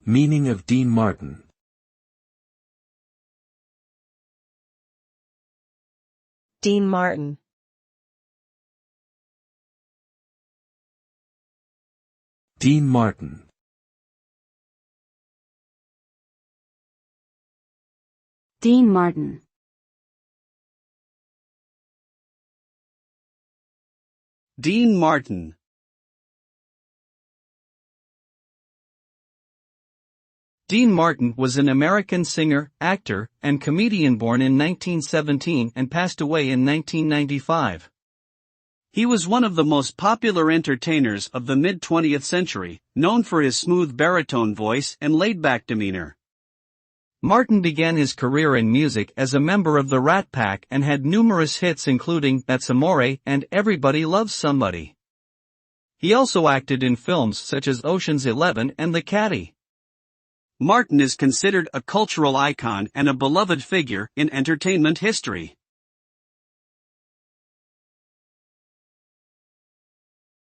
Meaning of Dean Martin. Dean Martin. Dean Martin. Dean Martin. Dean Martin. Dean Martin was an American singer, actor, and comedian born in 1917 and passed away in 1995. He was one of the most popular entertainers of the mid-20th century, known for his smooth baritone voice and laid-back demeanor. Martin began his career in music as a member of the Rat Pack and had numerous hits including That's Amore and Everybody Loves Somebody. He also acted in films such as Ocean's 11 and The Caddy. Martin is considered a cultural icon and a beloved figure in entertainment history.